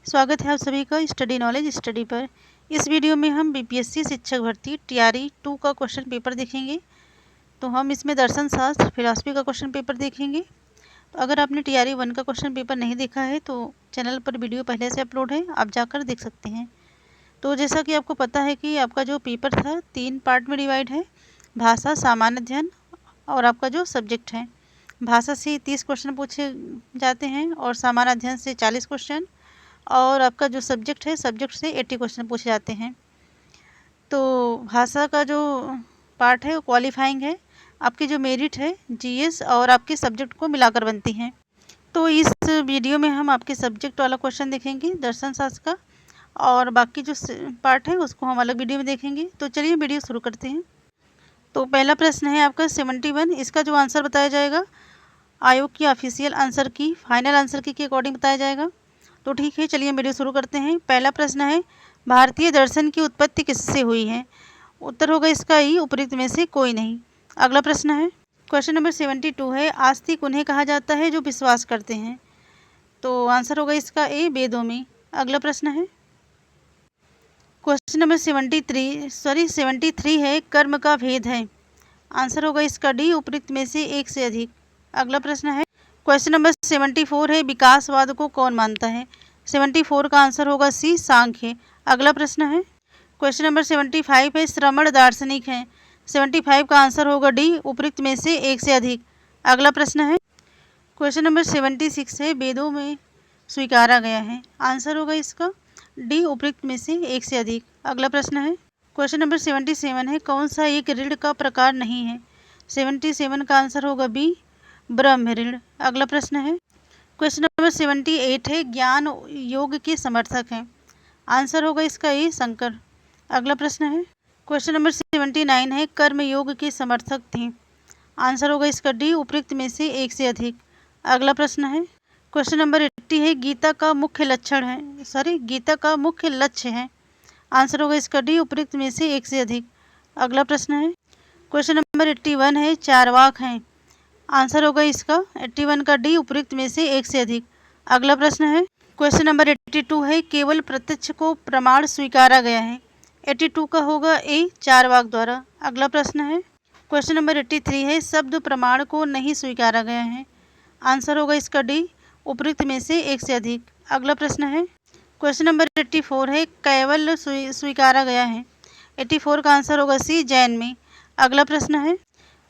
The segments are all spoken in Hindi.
स्वागत है आप सभी का स्टडी नॉलेज स्टडी पर। इस वीडियो में हम बीपीएससी शिक्षक भर्ती टीआरई 2 का क्वेश्चन पेपर देखेंगे। तो हम इसमें दर्शन शास्त्र फिलॉसफी का क्वेश्चन पेपर देखेंगे। तो अगर आपने टीआरई 1 का क्वेश्चन पेपर नहीं देखा है तो चैनल पर वीडियो पहले से अपलोड है, आप जाकर देख सकते हैं। तो जैसा कि आपको पता है कि आपका जो पेपर था 3 पार्ट में डिवाइड है, भाषा, सामान्य अध्ययन और आपका जो सब्जेक्ट है। भाषा से 30 क्वेश्चन पूछे जाते हैं और सामान्य अध्ययन से 40 क्वेश्चन और आपका जो सब्जेक्ट है सब्जेक्ट से 80 क्वेश्चन पूछे जाते हैं। तो भाषा का जो पार्ट है वो क्वालिफाइंग है, आपकी जो मेरिट है जीएस और आपके सब्जेक्ट को मिलाकर बनती हैं। तो इस वीडियो में हम आपके सब्जेक्ट वाला क्वेश्चन देखेंगे दर्शन शास्त्र का, और बाकी जो पार्ट है उसको हम अलग वीडियो में देखेंगे। तो चलिए वीडियो शुरू करते हैं। तो पहला प्रश्न है आपका 71। इसका जो आंसर बताया जाएगा आयोग की ऑफिशियल आंसर की फाइनल आंसर की के अकॉर्डिंग बताया जाएगा। तो ठीक है, चलिए वीडियो शुरू करते हैं। पहला प्रश्न है, भारतीय दर्शन की उत्पत्ति किससे हुई है? उत्तर होगा इसका ई, उपयुक्त में से कोई नहीं। अगला प्रश्न है क्वेश्चन नंबर 72 है, आस्तिक उन्हें कहा जाता है जो विश्वास करते हैं। तो आंसर होगा इसका ए, वेदों में। अगला प्रश्न है क्वेश्चन नंबर 73 है, कर्म का भेद है। आंसर होगा इसका डी, उपयुक्त में से एक से अधिक। अगला प्रश्न है क्वेश्चन नंबर 74 है, विकासवाद को कौन मानता है? 74 का आंसर होगा सी, सांख्य। अगला प्रश्न है क्वेश्चन नंबर 75 है, श्रमण दार्शनिक है। 75 का आंसर होगा डी, उपयुक्त में से एक से अधिक। अगला प्रश्न है क्वेश्चन नंबर 76 है, वेदों में स्वीकारा गया है। आंसर होगा इसका डी, उपयुक्त में से एक से अधिक। अगला प्रश्न है क्वेश्चन नंबर 77 है, कौन सा एक ऋण का प्रकार नहीं है? 77 का आंसर होगा बी, ब्रह्म ऋण। अगला प्रश्न है क्वेश्चन नंबर 78 है, ज्ञान योग के समर्थक हैं। आंसर होगा इसका ए, शंकर। अगला प्रश्न है क्वेश्चन नंबर 79 है, कर्म योग के समर्थक थे। आंसर होगा इसका डी, उपयुक्त में से एक से अधिक। अगला प्रश्न है क्वेश्चन नंबर 80 है, गीता का मुख्य लक्ष्य है। आंसर होगा इसका डी, उपयुक्त में से एक से अधिक। अगला प्रश्न है क्वेश्चन नंबर 81 है, चारवाक हैं। आंसर होगा इसका 81 का डी, उपयुक्त में से एक से अधिक। अगला प्रश्न है क्वेश्चन नंबर 82 है, केवल प्रत्यक्ष को प्रमाण स्वीकारा गया है। 82 का होगा ए, चारवाक द्वारा। अगला प्रश्न है क्वेश्चन नंबर 83 है, शब्द प्रमाण को नहीं स्वीकारा गया है। आंसर होगा इसका डी, उपयुक्त में से एक से अधिक। अगला प्रश्न है क्वेश्चन नंबर 84 है, कैवल्य स्वीकारा गया है। 84 का आंसर होगा सी, जैन में। अगला प्रश्न है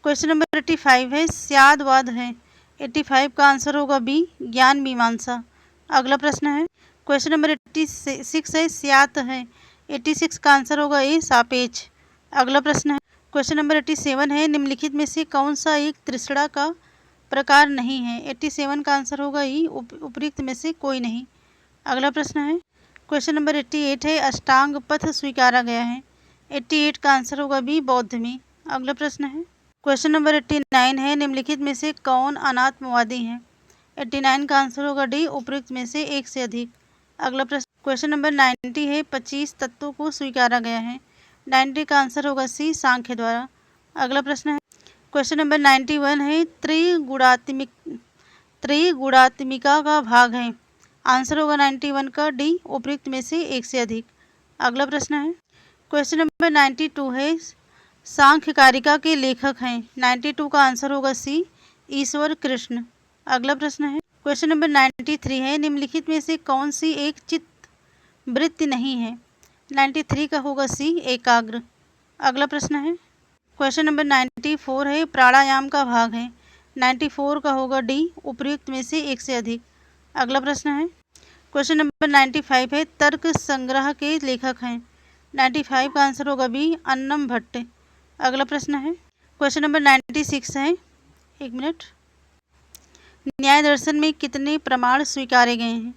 क्वेश्चन नंबर 85 है, स्यादवाद है। 85 का आंसर होगा बी, ज्ञान मीमांसा। अगला प्रश्न है क्वेश्चन नंबर 86 है, स्यात है। 86 का आंसर होगा ए, सापेक्ष। अगला प्रश्न है क्वेश्चन नंबर 87 है, निम्नलिखित में से कौन सा एक तृष्णा का प्रकार नहीं है? 87 का आंसर होगा ई, उपयुक्त में से कोई नहीं। अगला प्रश्न है क्वेश्चन नंबर 88 है, अष्टांग पथ स्वीकारा गया है। 88 का आंसर होगा बी, बौद्ध में। अगला प्रश्न है क्वेश्चन नंबर 89 है, निम्नलिखित में से कौन अनात्मवादी है? 89 का आंसर होगा डी, उपयुक्त में से एक से अधिक। अगला प्रश्न क्वेश्चन नंबर 90 है, 25 तत्वों को स्वीकारा गया है। 90 का आंसर होगा सी, सांख्य द्वारा। अगला प्रश्न है क्वेश्चन नंबर 91 है, त्रिगुणात्मिका का भाग है। आंसर होगा 91 का डी, उपयुक्त में से एक से अधिक। अगला प्रश्न है क्वेश्चन नंबर 92 है, सांख्य कारिका के लेखक हैं। 92 का आंसर होगा सी, ईश्वर कृष्ण। अगला प्रश्न है क्वेश्चन नंबर 93 है, निम्नलिखित में से कौन सी एक चित्त वृत्ति नहीं है? 93 का होगा सी, एकाग्र। अगला प्रश्न है क्वेश्चन नंबर 94 है, प्राणायाम का भाग है। 94 का होगा डी, उपयुक्त में से एक से अधिक। अगला प्रश्न है क्वेश्चन नंबर 95 है, तर्क संग्रह के लेखक हैं। 95 का आंसर होगा बी, अन्नम भट्ट। अगला प्रश्न है क्वेश्चन नंबर 96 है, एक मिनट, न्याय दर्शन में कितने प्रमाण स्वीकारे गए हैं?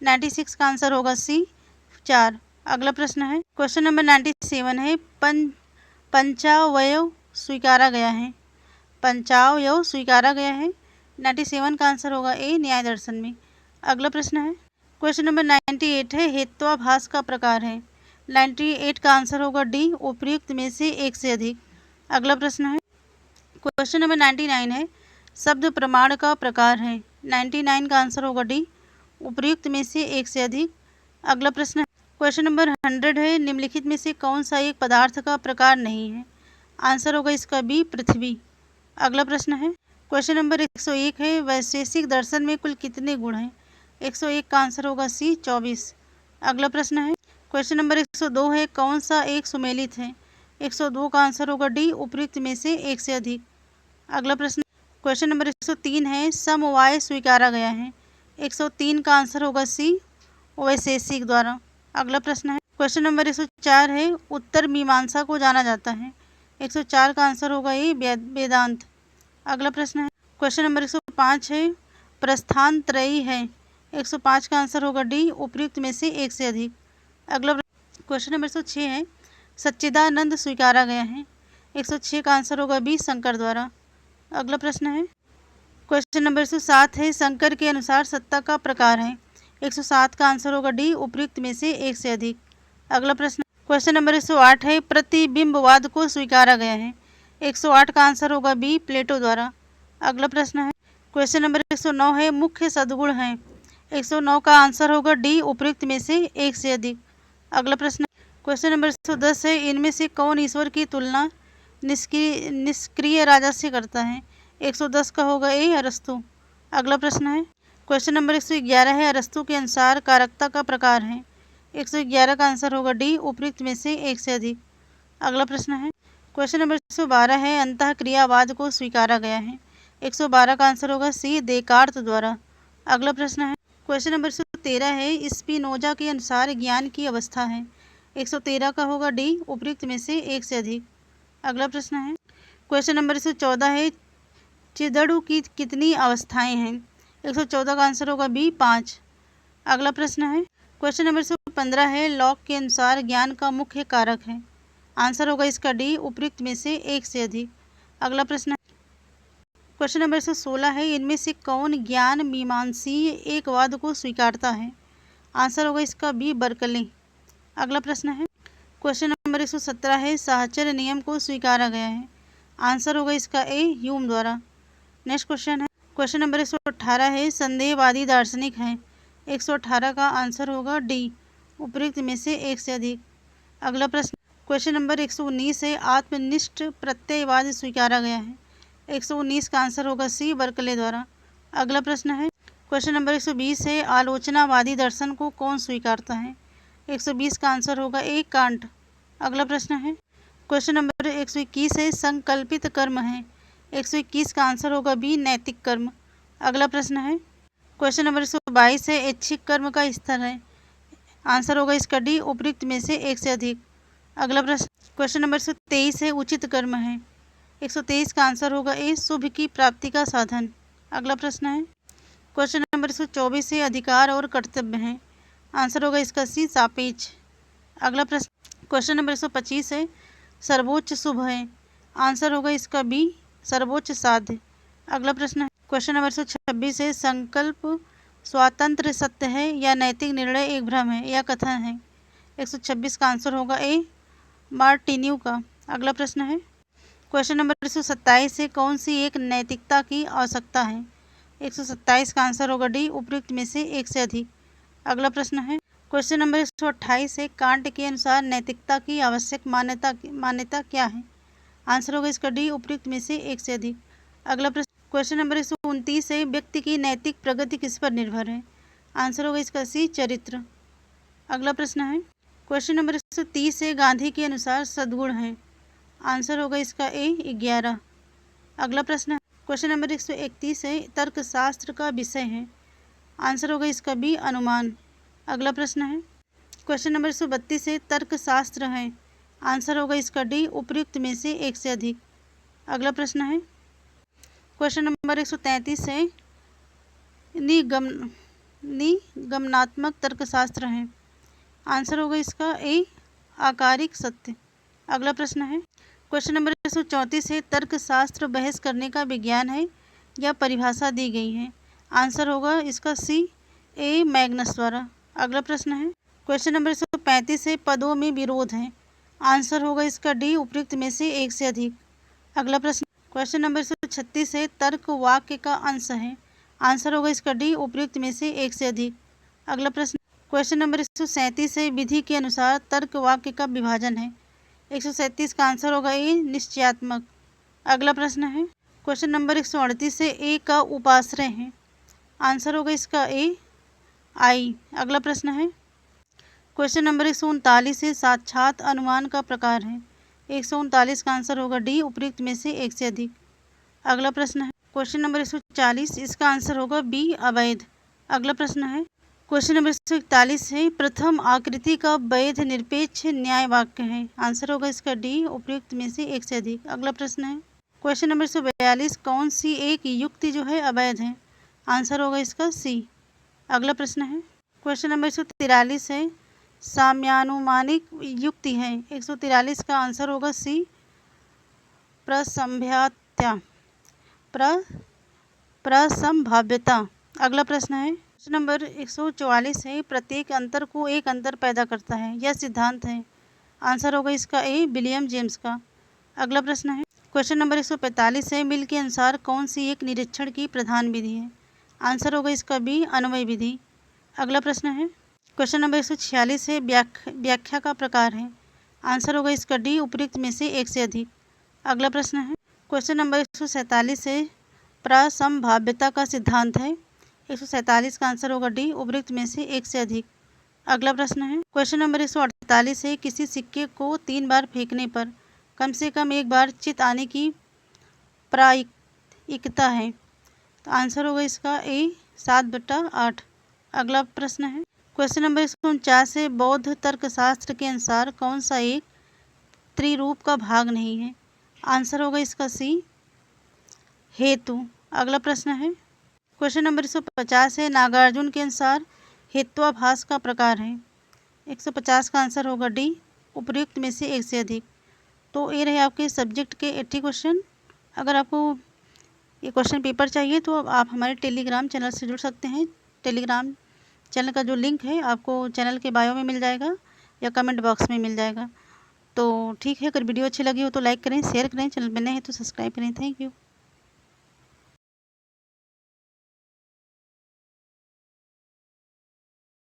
96 का आंसर होगा सी, 4। अगला प्रश्न है क्वेश्चन नंबर 97 है, पंचावयव स्वीकारा गया है। पंचावयव स्वीकारा गया है। 97 का आंसर होगा ए, न्याय दर्शन में। अगला प्रश्न है क्वेश्चन नंबर 98 है, हेत्वाभास का प्रकार है। 98 का आंसर होगा डी, उपयुक्त में से एक से अधिक। अगला प्रश्न है क्वेश्चन नंबर 99 है, शब्द प्रमाण का प्रकार है। 99 का आंसर होगा डी, उपयुक्त में से एक से अधिक। अगला प्रश्न है, क्वेश्चन नंबर 100 है, निम्नलिखित में से कौन सा एक पदार्थ का प्रकार नहीं है? आंसर होगा इसका बी, पृथ्वी। अगला प्रश्न है, क्वेश्चन नंबर 101 है, वैशेषिक दर्शन में कुल कितने गुण हैं? 101 का आंसर होगा सी, 24। अगला प्रश्न है, क्वेश्चन नंबर 102 है, कौन सा एक सुमेलित है? 102 का आंसर होगा डी, उपयुक्त में से एक से अधिक। अगला प्रश्न, क्वेश्चन नंबर 103 है, समवाय स्वीकारा गया है? 103 का आंसर होगा सी, वैशेषिक द्वारा। अगला प्रश्न है, क्वेश्चन नंबर 104 है, उत्तर मीमांसा को जाना जाता है? 104 का आंसर होगा ए, वेदांत। अगला प्रश्न है, क्वेश्चन नंबर 105 है, प्रस्थान त्रयी है? 105 का आंसर होगा डी, उपयुक्त में से एक से अधिक। अगला क्वेश्चन नंबर 106 है, सच्चिदानंद स्वीकारा गया है? 106 का आंसर होगा बी, शंकर द्वारा। अगला प्रश्न है, क्वेश्चन नंबर 107 है, शंकर के अनुसार सत्ता का प्रकार है? 107 का आंसर होगा डी, उपयुक्त में से एक से अधिक। अगला प्रश्न, क्वेश्चन नंबर 108 है, प्रतिबिंबवाद को स्वीकारा गया है? 108 का आंसर होगा बी, प्लेटो द्वारा। अगला प्रश्न है, क्वेश्चन नंबर 109 है, मुख्य सद्गुण है? 109 का आंसर होगा डी, उपयुक्त में से एक से अधिक। अगला प्रश्न, क्वेश्चन नंबर 110 है, इनमें से कौन ईश्वर की तुलना निष्क्रिय राजा से करता है? 110 का होगा ए, अरस्तु। अगला प्रश्न है, क्वेश्चन नंबर 111 है, अरस्तु के अनुसार कारकता का प्रकार है? 111 का आंसर होगा डी, उपयुक्त में से एक से अधिक। अगला प्रश्न है, क्वेश्चन नंबर 112 है, अंतःक्रियावाद को स्वीकारा गया है? 112 का आंसर होगा सी, देकार्त द्वारा। अगला प्रश्न है, क्वेश्चन नंबर 113 है, स्पिनोजा के अनुसार ज्ञान की अवस्था है? 113 का होगा डी, उपयुक्त में से एक से अधिक। अगला प्रश्न है, क्वेश्चन नंबर 114 है, चिदड़ु की कितनी अवस्थाएं हैं? 114 का आंसर होगा बी, 5। अगला प्रश्न है, क्वेश्चन नंबर 115 है, लॉक के अनुसार ज्ञान का मुख्य कारक है? आंसर होगा इसका डी, उपयुक्त में से एक से अधिक। अगला प्रश्न है, क्वेश्चन नंबर 116 है, इनमें से कौन ज्ञान मीमांसीय एकवाद को स्वीकारता है? आंसर होगा इसका बी, बर्कले। अगला प्रश्न है, क्वेश्चन नंबर 117 है, साहचर्य नियम को स्वीकारा गया है? आंसर होगा इसका ए, ह्यूम द्वारा। नेक्स्ट क्वेश्चन है, क्वेश्चन नंबर 118 है, संदेहवादी दार्शनिक है? 118 का आंसर होगा डी, उपयुक्त में से एक से अधिक। अगला प्रश्न, क्वेश्चन नंबर 119 है, आत्मनिष्ठ प्रत्ययवाद स्वीकारा गया है? 119 का आंसर होगा सी, बर्कले द्वारा। अगला प्रश्न है, क्वेश्चन नंबर 120 है, आलोचनावादी दर्शन को कौन स्वीकारता है? 120 का आंसर होगा ए, कांट। अगला प्रश्न है, क्वेश्चन नंबर 121 है, संकल्पित कर्म है? 121 का आंसर होगा बी, नैतिक कर्म। अगला प्रश्न है, क्वेश्चन नंबर 122 है, ऐच्छिक कर्म का स्तर है? आंसर होगा इसका डी, उपयुक्त में से एक से अधिक। अगला प्रश्न, क्वेश्चन नंबर 123 है, उचित कर्म है? 123 का आंसर होगा ए, शुभ की प्राप्ति का साधन। अगला प्रश्न है, क्वेश्चन नंबर 124 है, अधिकार और कर्तव्य है? आंसर होगा इसका सी, सापेक्ष। अगला प्रश्न, क्वेश्चन नंबर 125 है, सर्वोच्च शुभ है? आंसर होगा इसका बी, सर्वोच्च साध्य। अगला प्रश्न है, क्वेश्चन नंबर 126 है, संकल्प स्वातंत्र सत्य है या नैतिक निर्णय एक भ्रम है या कथन है? 126 का आंसर होगा ए, मार्टिन्यू का। अगला प्रश्न है, क्वेश्चन नंबर 127 है, कौन सी एक नैतिकता की आवश्यकता है? 127 का आंसर होगा डी, उपयुक्त में से एक से अधिक। अगला प्रश्न है, क्वेश्चन नंबर 128 है, कांट के अनुसार नैतिकता की आवश्यक मान्यता क्या है? आंसर होगा इसका डी, उपयुक्त में से एक से अधिक। अगला प्रश्न, क्वेश्चन नंबर 129 है, व्यक्ति की नैतिक प्रगति किस पर निर्भर है? आंसर होगा इसका सी, चरित्र। अगला प्रश्न है, क्वेश्चन नंबर 130 है, गांधी के अनुसार सद्गुण है? आंसर होगा इसका ए, 11। अगला प्रश्न है, क्वेश्चन नंबर 131 है, तर्कशास्त्र का विषय है? आंसर होगा इसका बी, अनुमान। अगला प्रश्न है, क्वेश्चन नंबर 132 है, तर्कशास्त्र है? आंसर होगा इसका डी, उपयुक्त में से एक से अधिक। अगला प्रश्न है, क्वेश्चन नंबर 133 है, निगमनात्मक तर्कशास्त्र है? आंसर होगा इसका ए, आकारिक सत्य। अगला प्रश्न है, क्वेश्चन नंबर 134 है, तर्कशास्त्र बहस करने का विज्ञान है या परिभाषा दी गई है? आंसर होगा इसका सी, ए, मैग्नस द्वारा। अगला प्रश्न है, क्वेश्चन नंबर 135 है, पदों में विरोध है? आंसर होगा इसका डी, उपयुक्त में से एक से अधिक। अगला प्रश्न, क्वेश्चन नंबर 136 है, तर्क वाक्य का अंश है? आंसर होगा इसका डी, उपयुक्त में से एक से अधिक। अगला प्रश्न, क्वेश्चन नंबर 137 है, विधि के अनुसार तर्क वाक्य का विभाजन है। 137 का आंसर होगा ए, निश्चयात्मक। अगला प्रश्न है क्वेश्चन नंबर 138 है, ए का उपाश्रय है। आंसर होगा इसका ए, आई। अगला प्रश्न है क्वेश्चन नंबर 139 है, साक्षात अनुमान का प्रकार है। 139 का आंसर होगा डी, उपयुक्त में से एक से अधिक। अगला प्रश्न है क्वेश्चन नंबर 140, इसका आंसर होगा बी, अवैध। अगला प्रश्न है क्वेश्चन नंबर 141 है, प्रथम आकृति का वैध निरपेक्ष न्याय वाक्य है। आंसर होगा इसका डी, उपयुक्त में से एक से अधिक। अगला प्रश्न है क्वेश्चन नंबर 142, कौन सी एक युक्ति जो है अवैध है। आंसर होगा इसका सी। अगला प्रश्न है क्वेश्चन नंबर 143 है, साम्यानुमानिक युक्ति है। 143 का आंसर होगा सी, प्रसंभाव्यता। अगला प्रश्न है क्वेश्चन नंबर 144 है, प्रत्येक अंतर को एक अंतर पैदा करता है, यह सिद्धांत है। आंसर होगा इसका ए, विलियम जेम्स का। अगला प्रश्न है क्वेश्चन नंबर 145 है, मिल के अनुसार कौन सी एक निरीक्षण की प्रधान विधि है। आंसर होगा इसका बी, अन्वय विधि। अगला प्रश्न है क्वेश्चन नंबर 146 है, व्याख्या का प्रकार है। आंसर होगा इसका डी, उपयुक्त में से एक से अधिक। अगला प्रश्न है क्वेश्चन नंबर 147 है, प्रसंभाव्यता का सिद्धांत है। 147 का आंसर होगा डी, उपयुक्त में से एक से अधिक। अगला प्रश्न है क्वेश्चन नंबर 148 है, किसी सिक्के को 3 बार फेंकने पर कम से कम एक बार चित आने की प्रायिकता है। तो आंसर होगा इसका ए, 7/8। अगला प्रश्न है क्वेश्चन नंबर 149 है, बौद्ध तर्कशास्त्र के अनुसार कौन सा एक त्रिरूप का भाग नहीं है। आंसर होगा इसका सी, हेतु। अगला प्रश्न है क्वेश्चन नंबर 150 है, नागार्जुन के अनुसार हेत्वाभास का प्रकार है। 150 का आंसर होगा डी, उपयुक्त में से एक से अधिक। तो ये रहे आपके सब्जेक्ट के 80 क्वेश्चन। अगर आपको ये क्वेश्चन पेपर चाहिए तो आप हमारे टेलीग्राम चैनल से जुड़ सकते हैं। टेलीग्राम चैनल का जो लिंक है आपको चैनल के बायो में मिल जाएगा या कमेंट बॉक्स में मिल जाएगा। तो ठीक है, अगर वीडियो अच्छी लगी हो तो लाइक करें, शेयर करें, चैनल पर नए हैं तो सब्सक्राइब करें। Thank you.